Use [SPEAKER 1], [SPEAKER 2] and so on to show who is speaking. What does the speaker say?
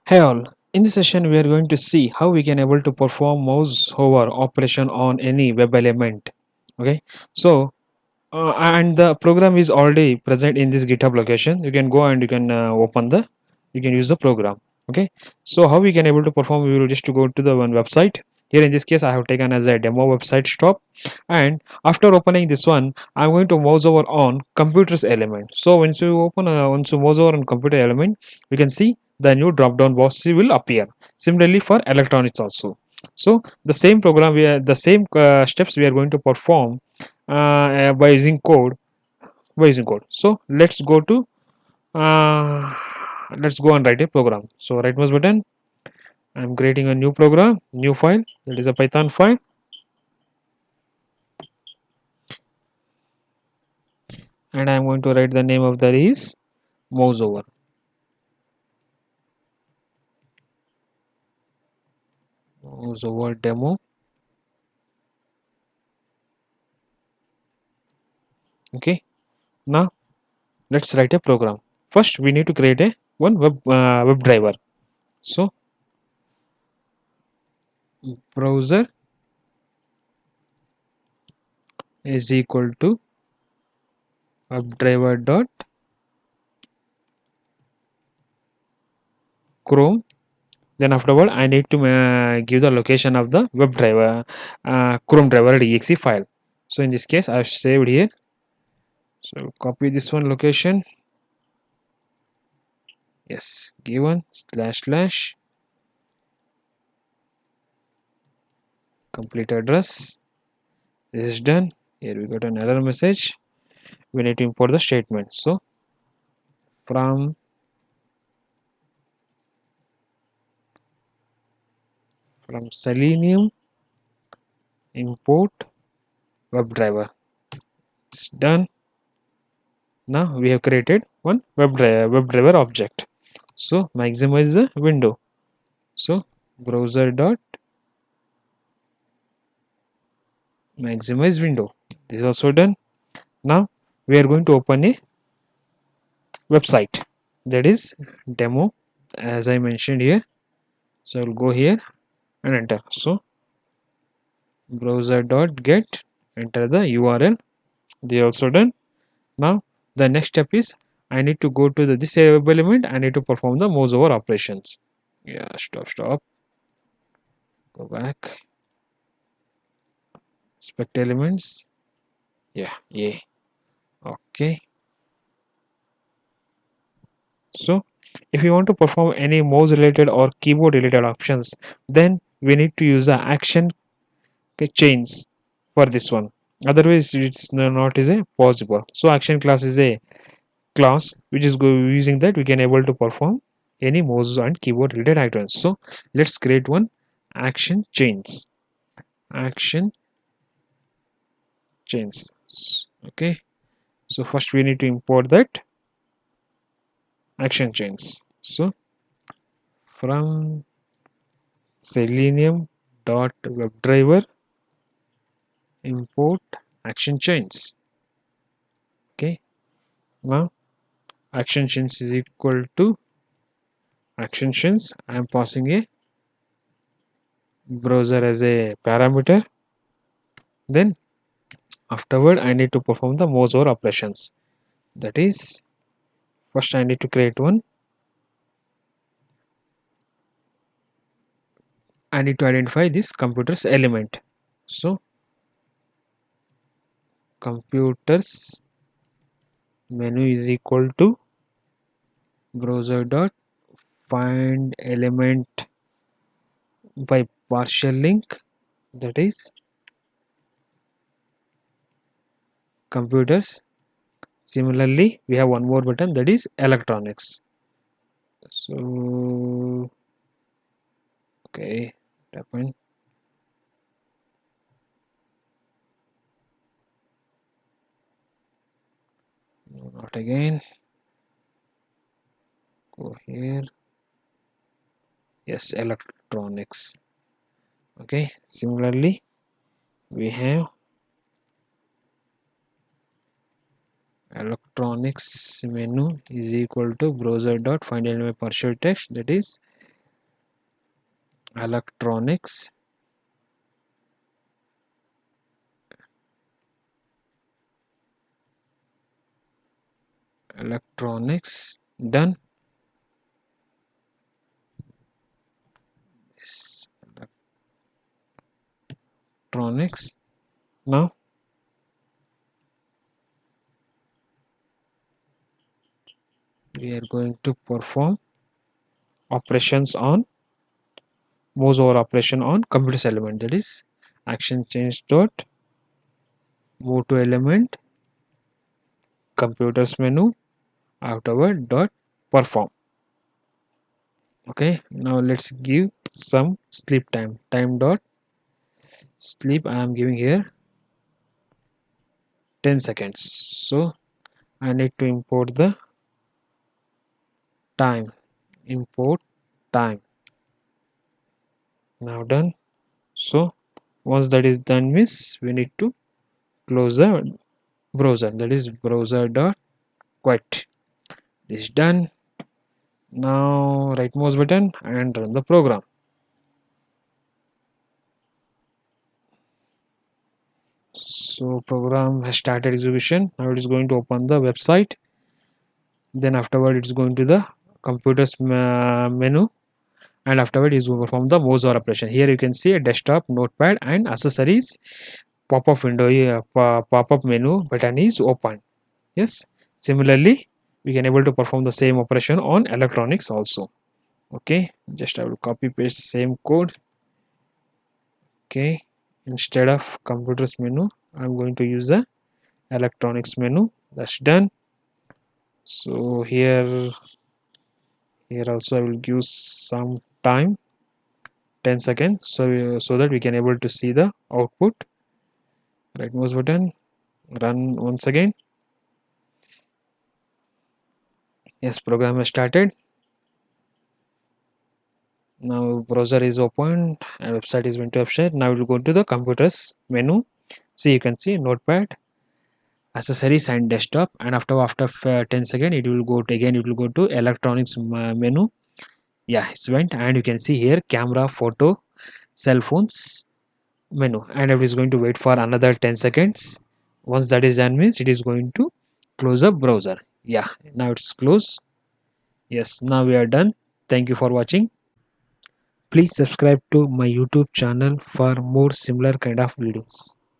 [SPEAKER 1] Hey all, in this session we are going to see how we can able to perform mouse hover operation on any web element. Okay, so and the program is already present in this GitHub location. You can go and you can you can use the program. Okay, so how we can able to perform? We will just to go to the one website. Here in this case, I have taken as a demo website stop, and after opening this one, I'm going to mouse over on computers element. So once you mouse over on computer element, we can see the new drop down box will appear. Similarly for electronics also. So the same program the same steps we are going to perform by using code. So uh, let's go and write a program. So right mouse button, I'm creating a new program, new file, that is a Python file, and I'm going to write the name of that is mouse over demo. Okay, now let's write a program. First we need to create a one web driver. So browser is equal to webdriver dot chrome. Then afterward I need to give the location of the web driver chrome driver exe file. So in this case I've saved here. So copy this one location. Yes, given slash slash complete address. This is done. Here we got an error message. We need to import the statement. So from Selenium import WebDriver. It's done. Now we have created one WebDriver object. So maximize the window. So browser dot maximize window. This is also done. Now we are going to open a website, that is demo, as I mentioned here. So I'll go here and enter. So browser dot get, enter the URL. They are also done. Now the next step is I need to go to this web element. I need to perform the mouse over operations. Yeah, stop, go back, inspect elements. Yeah, okay. So if you want to perform any mouse related or keyboard related options, then we need to use the action chains for this one. Otherwise it's not is a possible. So action class is a class which is using that we can able to perform any mouse and keyboard related actions. So let's create one action chains. Action chains. Okay, so first we need to import that action chains. So from selenium dot webdriver import action chains. Okay, now action chains is equal to action chains. I am passing a browser as a parameter. Then afterward I need to perform the mouse over operations. That is, first I need to create one. I need to identify this computers element. So computers menu is equal to browser dot find element by partial link, that is computers. Similarly we have one more button, that is electronics. So okay, happened. No, not again. Go here. Yes, electronics. Okay, similarly we have electronics menu is equal to browser dot find element partial text, that is electronics, electronics, done. Electronics. Now we are going to perform operations on mouse over operation on computers element, that is action change dot move to element computers menu afterward dot perform. Okay, now let's give some sleep time dot sleep. I am giving here 10 seconds, so I need to import the time. Import time. Now done. So once that is done means we need to close the browser, that is browser dot quit. This is done. Now right mouse button and run the program. So program has started execution. Now it is going to open the website. Then afterward it is going to the computers menu, and afterward it is going to perform the mouse over operation. Here you can see a desktop, notepad and accessories pop-up window. Pop-up menu button is open. Yes, similarly we can able to perform the same operation on electronics also. Okay, just I will copy paste same code. Okay, instead of computers menu I'm going to use the electronics menu. That's done. So here also I will give some time, 10 seconds, so that we can able to see the output. Right mouse button, run once again. Yes, program has started. Now browser is opened and website is going to update. Now we will go to the computers menu. See, you can see notepad, accessories and desktop, and after 10 seconds it will go to, again it will go to electronics menu. Yeah, it's went, and you can see here camera, photo, cell phones menu, and it is going to wait for another 10 seconds. Once that is done means it is going to close the browser. Yeah, now it's closed. Yes, now we are done. Thank you for watching. Please subscribe to my YouTube channel for more similar kind of videos.